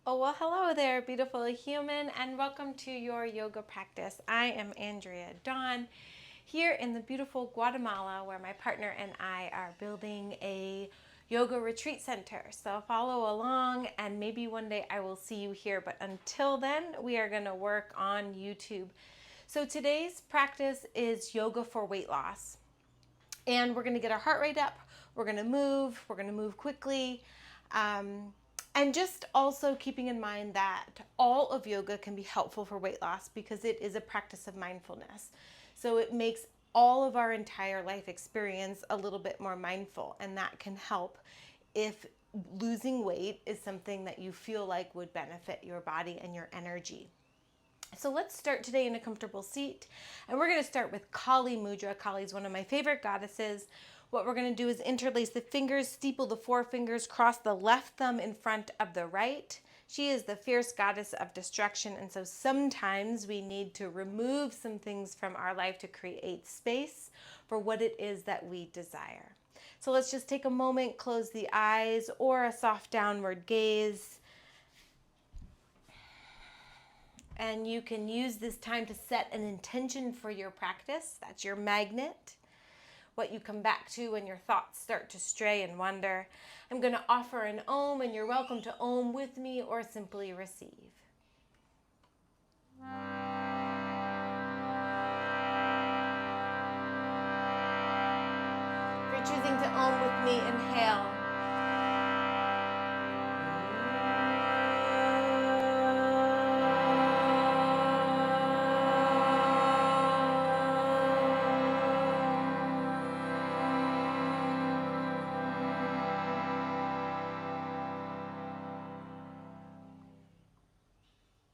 Oh, well, hello there, beautiful human, and welcome to your yoga practice. I am Andrea Dawn here in the beautiful Guatemala, where my partner and I are building a yoga retreat center. So follow along, and maybe one day I will see you here. But until then, we are going to work on YouTube. So today's practice is yoga for weight loss. And we're going to get our heart rate up. We're going to move quickly. And just also keeping in mind that all of yoga can be helpful for weight loss because it is a practice of mindfulness. So it makes all of our entire life experience a little bit more mindful, and that can help if losing weight is something that you feel like would benefit your body and your energy. So let's start today in a comfortable seat, and we're going to start with Kali Mudra. Kali is one of my favorite goddesses. What we're going to do is interlace the fingers, steeple the forefingers, cross the left thumb in front of the right. She is the fierce goddess of destruction, and so sometimes we need to remove some things from our life to create space for what it is that we desire. So let's just take a moment, close the eyes or a soft downward gaze. And you can use this time to set an intention for your practice. That's your magnet, what you come back to when your thoughts start to stray and wander. I'm going to offer an Om, and you're welcome to Om with me or simply receive. If you're choosing to Om with me, inhale.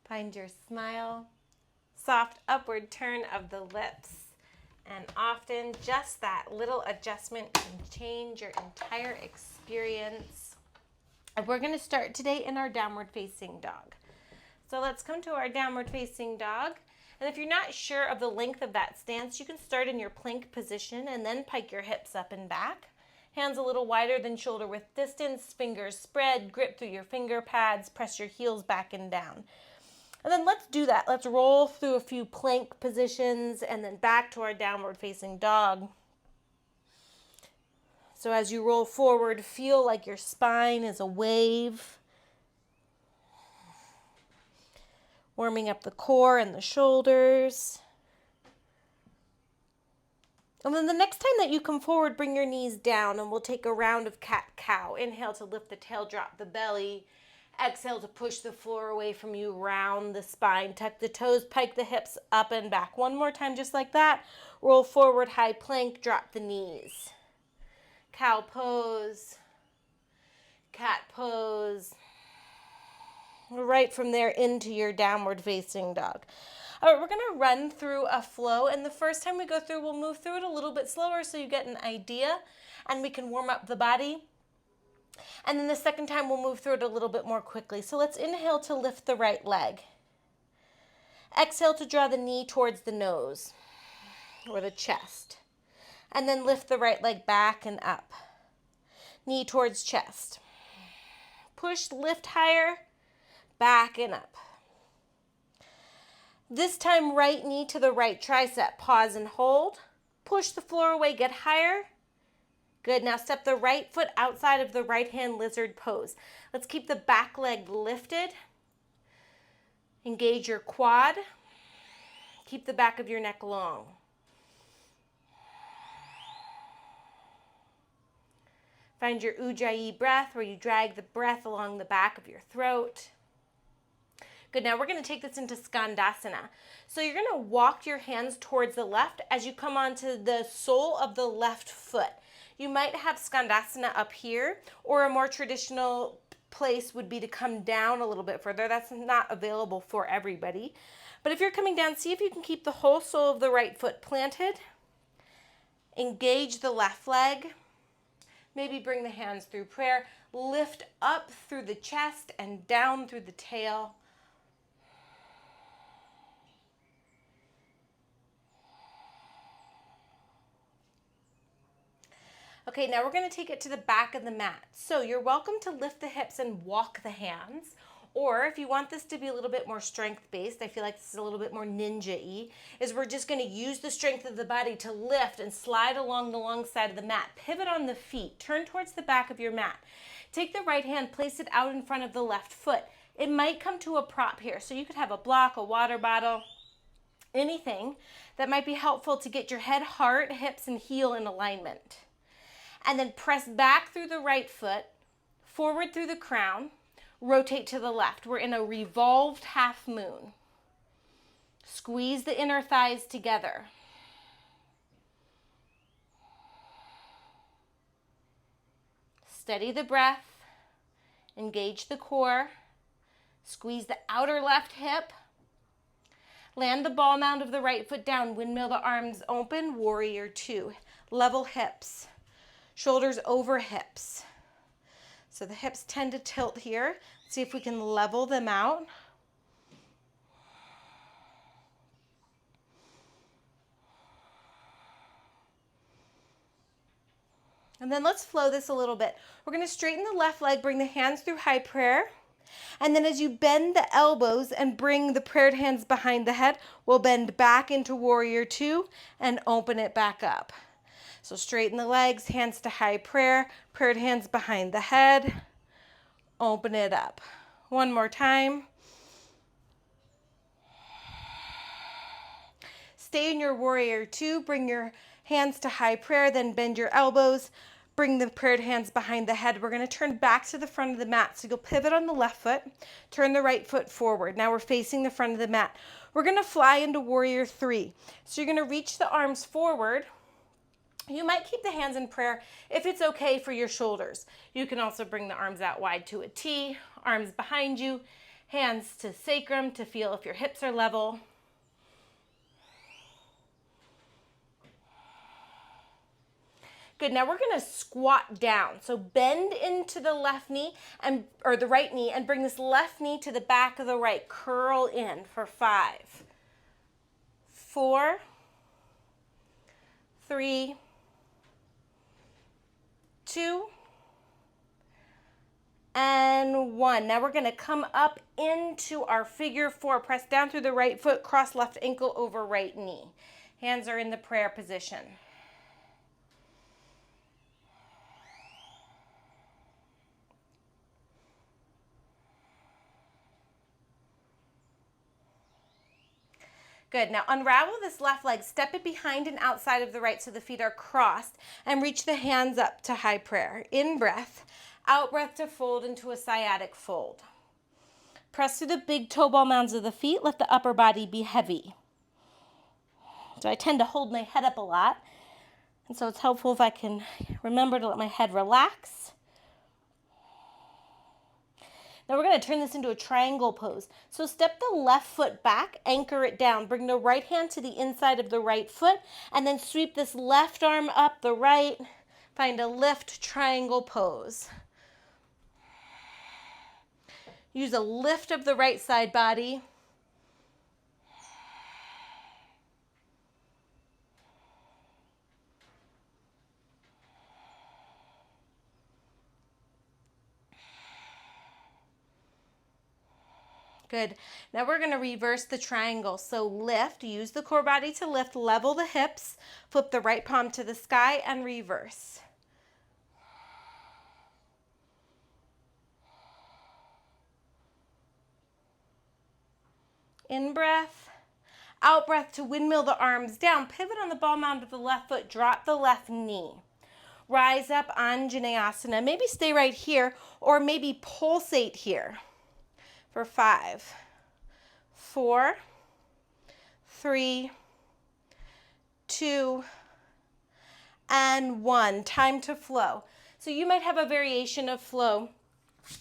Find your smile, soft upward turn of the lips, and often just that little adjustment can change your entire experience. And we're going to start today in our downward facing dog. So let's come to our downward facing dog. And if you're not sure of the length of that stance, you can start in your plank position and then pike your hips up and back. Hands a little wider than shoulder width distance, fingers spread, grip through your finger pads, press your heels back and down. And then let's do that. Let's roll through a few plank positions and then back to our downward facing dog. So as you roll forward, feel like your spine is a wave, warming up the core and the shoulders. And then the next time that you come forward, bring your knees down, and we'll take a round of cat-cow. Inhale to lift the tail, drop the belly. Exhale to push the floor away from you, round the spine, tuck the toes, pike the hips up and back. One more time, just like that. Roll forward, high plank, drop the knees. Cow pose, cat pose. Right from there into your downward facing dog. All right, we're gonna run through a flow, and the first time we go through, we'll move through it a little bit slower so you get an idea and we can warm up the body. And then the second time we'll move through it a little bit more quickly. So let's inhale to lift the right leg. Exhale to draw the knee towards the nose or the chest. And then lift the right leg back and up. Knee towards chest. Push, lift higher, back and up. This time, right knee to the right tricep. Pause and hold. Push the floor away, get higher. Good, now step the right foot outside of the right hand lizard pose. Let's keep the back leg lifted. Engage your quad. Keep the back of your neck long. Find your Ujjayi breath, where you drag the breath along the back of your throat. Good, now we're going to take this into Skandasana. So you're going to walk your hands towards the left as you come onto the sole of the left foot. You might have Skandasana up here, or a more traditional place would be to come down a little bit further. That's not available for everybody. But if you're coming down, see if you can keep the whole sole of the right foot planted. Engage the left leg. Maybe bring the hands through prayer. Lift up through the chest and down through the tail. Okay, now we're going to take it to the back of the mat. So you're welcome to lift the hips and walk the hands, Or if you want this to be a little bit more strength-based, I feel like this is a little bit more ninja-y, is we're just gonna use the strength of the body to lift and slide along the long side of the mat. Pivot on the feet, turn towards the back of your mat. Take the right hand, place it out in front of the left foot. It might come to a prop here, so you could have a block, a water bottle, anything that might be helpful to get your head, heart, hips, and heel in alignment. And then press back through the right foot, forward through the crown, rotate to the left. We're in a revolved half moon. Squeeze the inner thighs together. Steady the breath. Engage the core. Squeeze the outer left hip. Land the ball mound of the right foot down. Windmill the arms open. Warrior two. Level hips. Shoulders over hips. So the hips tend to tilt here. See if we can level them out. And then let's flow this a little bit. We're going to straighten the left leg, bring the hands through high prayer. And then as you bend the elbows and bring the prayed hands behind the head, we'll bend back into warrior two and open it back up. So straighten the legs, hands to high prayer, prayed hands behind the head, open it up. One more time. Stay in your warrior two, bring your hands to high prayer, then bend your elbows, bring the prayed hands behind the head. We're going to turn back to the front of the mat. So you'll pivot on the left foot, turn the right foot forward. Now we're facing the front of the mat. We're going to fly into warrior three. So you're going to reach the arms forward. You might keep the hands in prayer if it's okay for your shoulders. You can also bring the arms out wide to a T, arms behind you, hands to sacrum to feel if your hips are level. Good, now we're gonna squat down. So bend into the left knee or the right knee and bring this left knee to the back of the right. Curl in for 5, 4, 3, 2, and 1. Now we're gonna come up into our figure 4. Press down through the right foot, cross left ankle over right knee. Hands are in the prayer position. Good, now unravel this left leg, step it behind and outside of the right so the feet are crossed, and reach the hands up to high prayer. In breath, out breath to fold into a sciatic fold. Press through the big toe ball mounds of the feet, let the upper body be heavy. So I tend to hold my head up a lot, and so it's helpful if I can remember to let my head relax. Now we're going to turn this into a triangle pose. So step the left foot back, anchor it down, bring the right hand to the inside of the right foot, and then sweep this left arm up the right. Find a lift triangle pose. Use a lift of the right side body. Good. Now we're going to reverse the triangle. So lift, use the core body to lift, level the hips, flip the right palm to the sky, and reverse. In breath, out breath to windmill the arms down, pivot on the ball mound of the left foot, drop the left knee. Rise up, Anjaneyasana. Maybe stay right here, or maybe pulsate here. For 5, 4, 3, 2, and 1. Time to flow. So you might have a variation of flow.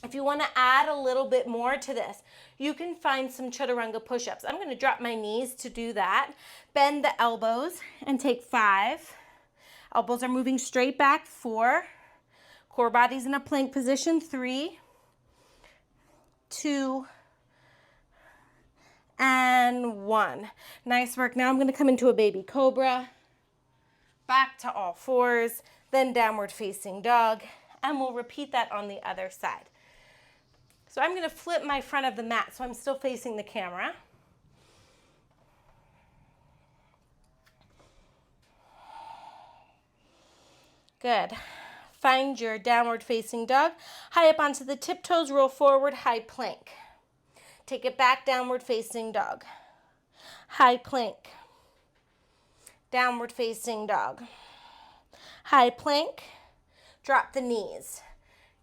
If you want to add a little bit more to this, you can find some chaturanga push-ups. I'm going to drop my knees to do that. Bend the elbows and take 5. Elbows are moving straight back. 4. Core body's in a plank position. 3, 2, and 1. Nice work. Now I'm going to come into a baby cobra, back to all fours, then downward facing dog, and we'll repeat that on the other side. So I'm going to flip my front of the mat so I'm still facing the camera. Good. Find your downward facing dog. High up onto the tiptoes, roll forward, high plank. Take it back, downward facing dog. High plank. Downward facing dog. High plank. Drop the knees.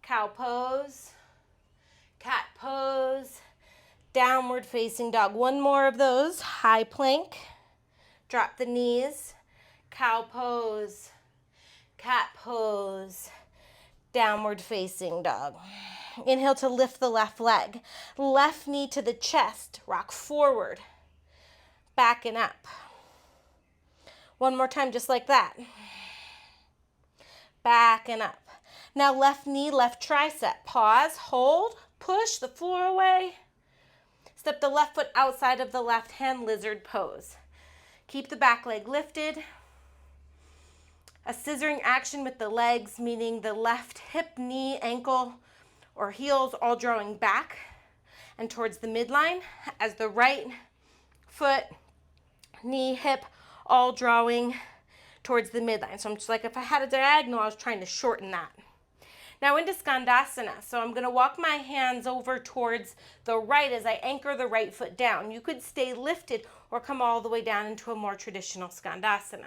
Cow pose. Cat pose. Downward facing dog. One more of those. High plank. Drop the knees. Cow pose. Cat pose. Downward facing dog. Inhale to lift the left leg. Left knee to the chest. Rock forward. Back and up. One more time just like that. Back and up. Now left knee, left tricep. Pause, hold, push the floor away. Step the left foot outside of the left hand, lizard pose. Keep the back leg lifted. A scissoring action with the legs, meaning the left hip, knee, ankle, or heels all drawing back and towards the midline, as the right foot, knee, hip, all drawing towards the midline. So I'm just like, if I had a diagonal, I was trying to shorten that. Now into Skandasana. So I'm going to walk my hands over towards the right as I anchor the right foot down. You could stay lifted or come all the way down into a more traditional Skandasana.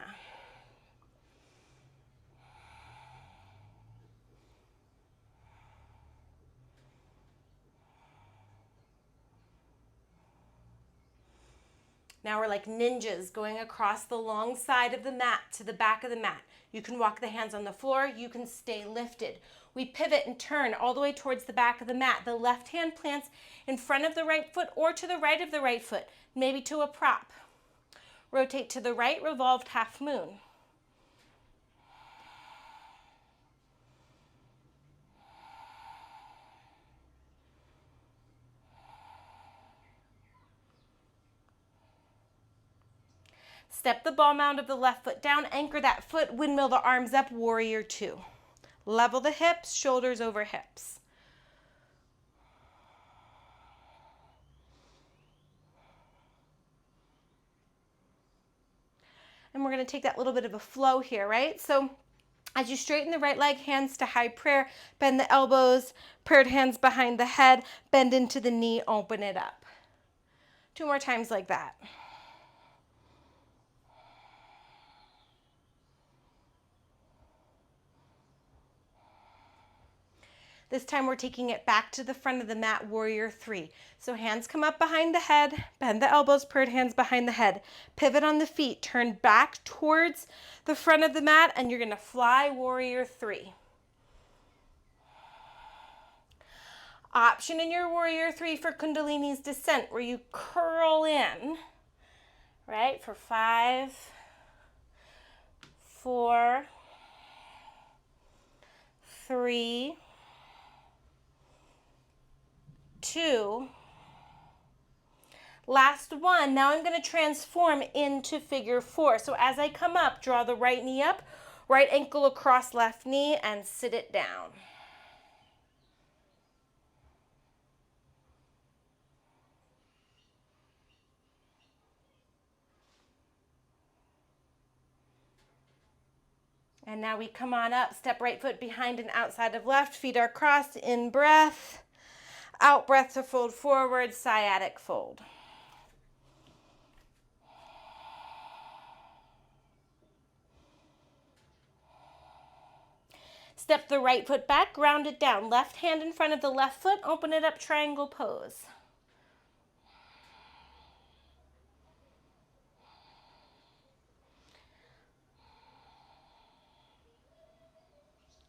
Now we're like ninjas going across the long side of the mat to the back of the mat. You can walk the hands on the floor. You can stay lifted. We pivot and turn all the way towards the back of the mat. The left hand plants in front of the right foot or to the right of the right foot, maybe to a prop. Rotate to the right, revolved half moon. Step the ball mound of the left foot down, anchor that foot, windmill the arms up, warrior two. Level the hips, shoulders over hips. And we're going to take that little bit of a flow here, right? So as you straighten the right leg, hands to high prayer, bend the elbows, prayed hands behind the head, bend into the knee, open it up. 2 more times like that. This time we're taking it back to the front of the mat, warrior three. So hands come up behind the head, bend the elbows, prayed hands behind the head. Pivot on the feet, turn back towards the front of the mat, and you're gonna fly warrior three. Option in your warrior three for Kundalini's descent, where you curl in, right, for 5, 4, 3, 2, last one. Now I'm going to transform into figure 4. So as I come up, draw the right knee up, right ankle across left knee, and sit it down. And now we come on up, step right foot behind and outside of left, feet are crossed, in breath. Out breath to fold forward, sciatic fold. Step the right foot back, ground it down. Left hand in front of the left foot, open it up, triangle pose.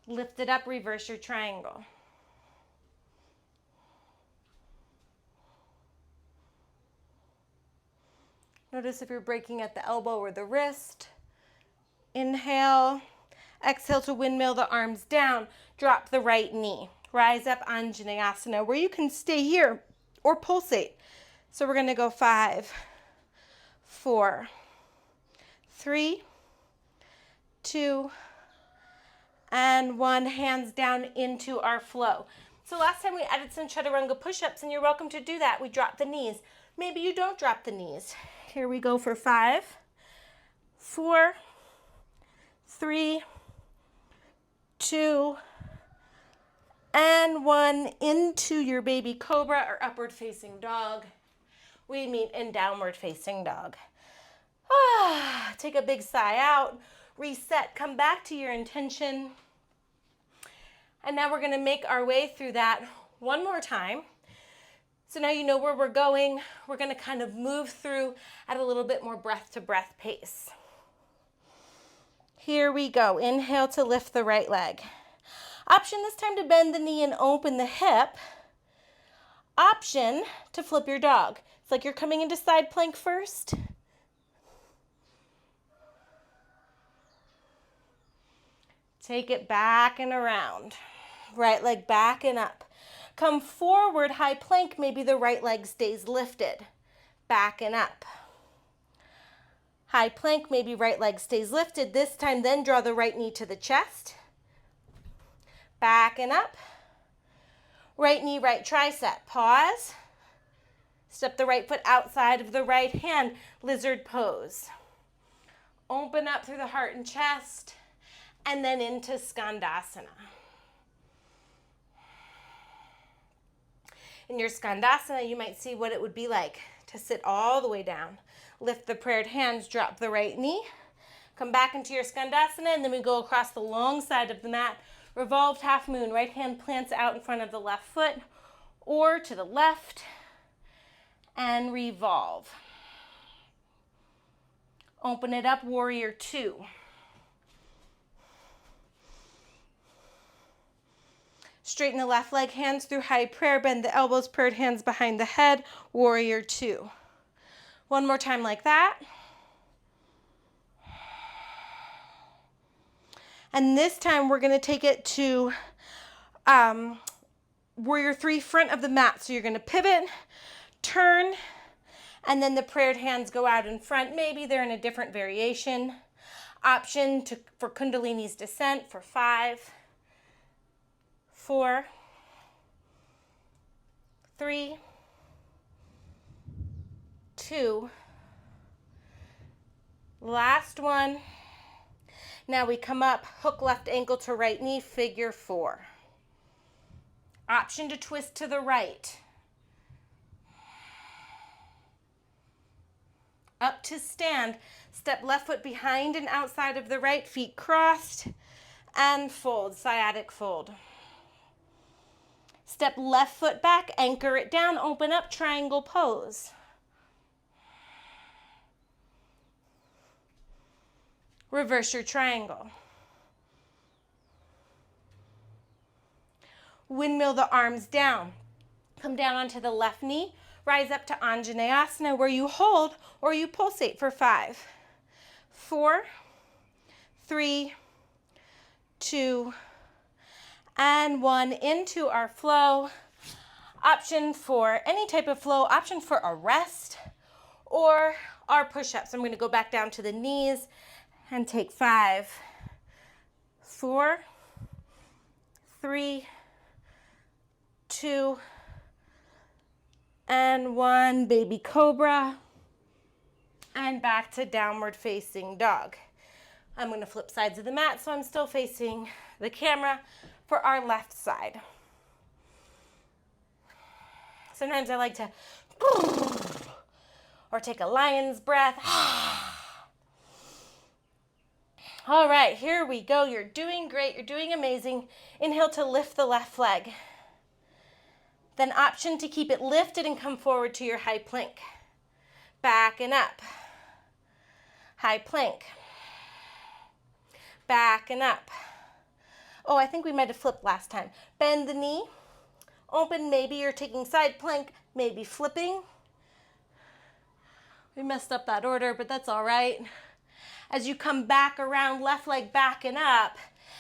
Lift it up, reverse your triangle. Notice if you're breaking at the elbow or the wrist. Inhale. Exhale to windmill the arms down. Drop the right knee. Rise up, Anjaneyasana, where you can stay here or pulsate. So we're going to go 5, 4, 3, 2, and 1. Hands down into our flow. So last time we added some chaturanga push-ups, and you're welcome to do that. We drop the knees. Maybe you don't drop the knees. Here we go for 5, 4, 3, 2, and 1. Into your baby cobra or upward facing dog. We meet in downward facing dog. Take a big sigh out, reset, come back to your intention. And now we're going to make our way through that one more time. So now you know where we're going. We're going to kind of move through at a little bit more breath to breath pace. Here we go. Inhale to lift the right leg. Option this time to bend the knee and open the hip. Option to flip your dog. It's like you're coming into side plank first. Take it back and around. Right leg back and up. Come forward, high plank. Maybe the right leg stays lifted. Back and up. High plank, maybe right leg stays lifted. This time, then draw the right knee to the chest. Back and up. Right knee, right tricep. Pause. Step the right foot outside of the right hand. Lizard pose. Open up through the heart and chest. And then into Skandasana. In your Skandasana, you might see what it would be like to sit all the way down. Lift the prayed hands, drop the right knee. Come back into your Skandasana, and then we go across the long side of the mat. Revolved half moon. Right hand plants out in front of the left foot or to the left. And revolve. Open it up, warrior 2. Straighten the left leg, hands through high prayer, bend the elbows, prayed hands behind the head, warrior 2. One more time like that. And this time we're going to take it to warrior 3, front of the mat. So you're going to pivot, turn, and then the prayed hands go out in front. Maybe they're in a different variation. Option for Kundalini's descent for 5, 4, 3, 2, last one. Now we come up, hook left ankle to right knee, figure 4. Option to twist to the right. Up to stand, step left foot behind and outside of the right, feet crossed, and fold, sciatic fold. Step left foot back, anchor it down, open up, triangle pose. Reverse your triangle. Windmill the arms down. Come down onto the left knee, rise up to Anjaneyasana where you hold or you pulsate for 5, 4, 3, 2, and 1. Into our flow. Option for any type of flow, option for a rest or our push-ups. I'm going to go back down to the knees and take 5, 4, 3, 2, and 1. Baby cobra. And back to downward facing dog. I'm going to flip sides of the mat so I'm still facing the camera for our left side. Sometimes I like to or take a lion's breath. All right, here we go. You're doing great. You're doing amazing. Inhale to lift the left leg. Then option to keep it lifted and come forward to your high plank. Back and up. High plank. Back and up. Oh, I think we might have flipped last time. Bend the knee. Open, maybe you're taking side plank, maybe flipping. We messed up that order, but that's all right. As you come back around, left leg back and up.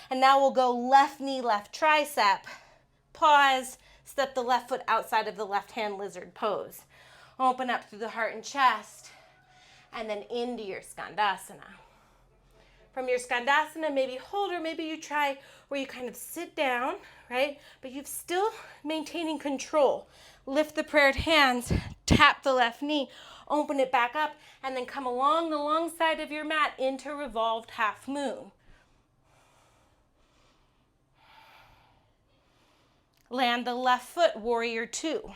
And now we'll go left knee, left tricep. Pause, step the left foot outside of the left hand, lizard pose. Open up through the heart and chest. And then into your Skandasana. from your Skandasana, maybe hold, or maybe you try where you kind of sit down, right? But you're still maintaining control. Lift the prayed hands, tap the left knee, open it back up, and then come along the long side of your mat into revolved half moon. Land the left foot, warrior two.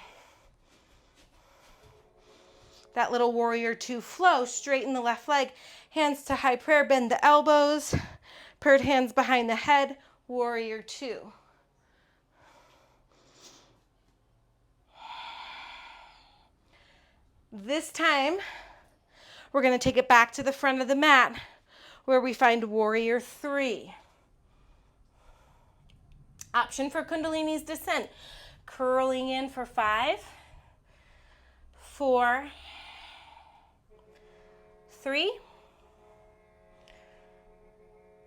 That little warrior two flow, straighten the left leg, hands to high prayer, bend the elbows, prayed hands behind the head, warrior two. This time, we're going to take it back to the front of the mat where we find warrior three. Option for Kundalini's descent, curling in for 5, 4, 3,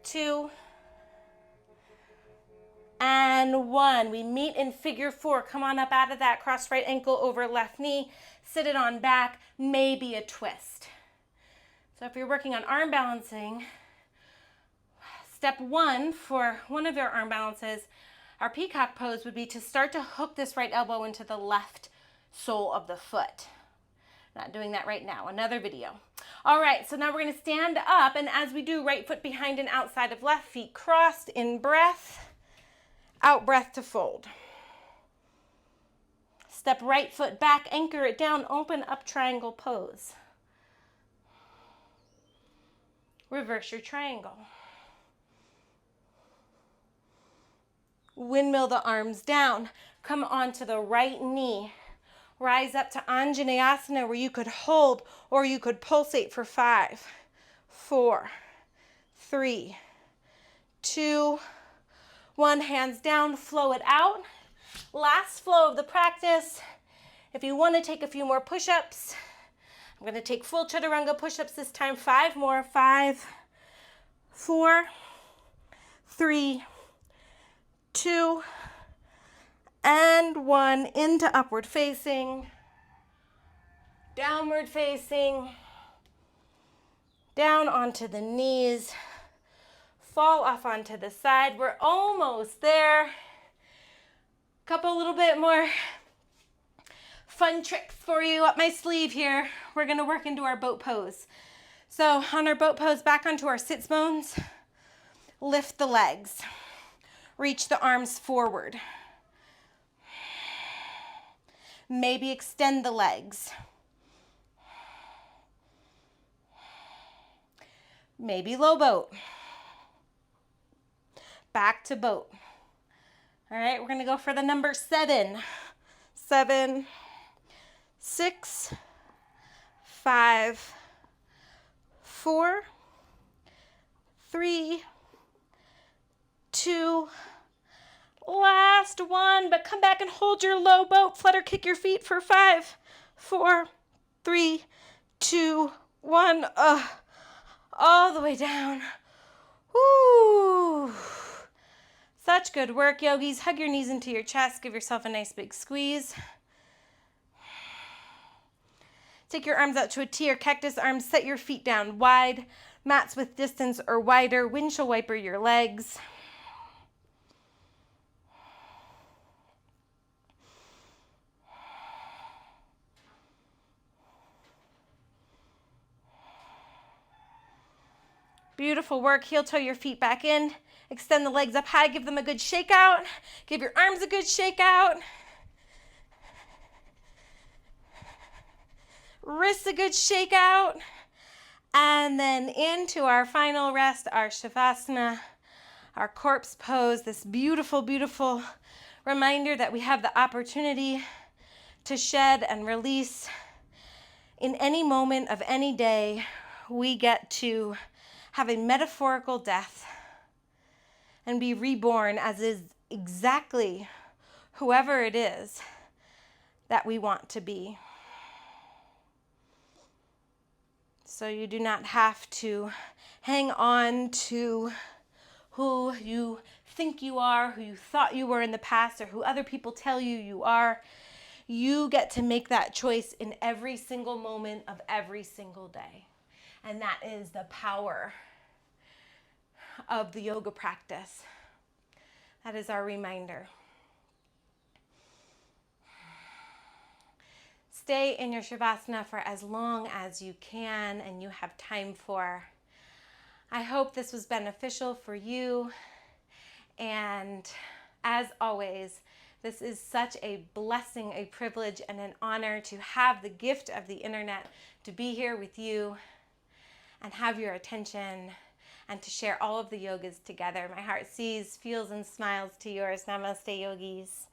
2, and 1. We meet in figure 4. Come on up out of that, cross right ankle over left knee, sit it on back, maybe a twist. So if you're working on arm balancing, step 1 for one of your arm balances, our peacock pose, would be to start to hook this right elbow into the left sole of the foot. Not doing that right now, another video. All right, so now we're gonna stand up, and as we do, right foot behind and outside of left, feet crossed, in breath, out breath to fold. Step right foot back, anchor it down, open up triangle pose. Reverse your triangle. Windmill the arms down, come onto the right knee. Rise up to Anjaneyasana where you could hold or you could pulsate for 5, 4, 3, 2, 1. Hands down, flow it out. Last flow of the practice. If you want to take a few more push-ups, I'm going to take full chaturanga push-ups this time. 5 more. 5, 4, 3, 2, and 1. Into upward facing, downward facing, down onto the knees, fall off onto the side. We're almost there. Couple little bit more fun tricks for you up my sleeve here. We're gonna work into our boat pose. So on our boat pose, back onto our sits bones, lift the legs. Reach the arms forward. Maybe extend the legs. Maybe low boat. Back to boat. All right, we're gonna go for the number 7. 7, 6, 5, 4, 3, 2, last one, but come back and hold your low boat. Flutter kick your feet for 5, 4, 3, 2, 1. All the way down. Woo! Such good work, yogis. Hug your knees into your chest. Give yourself a nice big squeeze. Take your arms out to a T or cactus arms. Set your feet down wide. Mats with distance or wider. Windshield wiper your legs. Beautiful work. Heel toe your feet back in. Extend the legs up high. Give them a good shake out. Give your arms a good shake out. Wrists a good shake out. And then into our final rest, our Shavasana, our corpse pose. This beautiful, beautiful reminder that we have the opportunity to shed and release in any moment of any day. We get to have a metaphorical death and be reborn as is exactly whoever it is that we want to be. So you do not have to hang on to who you think you are, who you thought you were in the past, or who other people tell you you are. You get to make that choice in every single moment of every single day. And that is the power of the yoga practice. That is our reminder. Stay in your Shavasana for as long as you can and you have time for. I hope this was beneficial for you. And as always, this is such a blessing, a privilege, and an honor to have the gift of the internet, to be here with you and have your attention and to share all of the yogas together. My heart sees, feels, and smiles to yours. Namaste, yogis.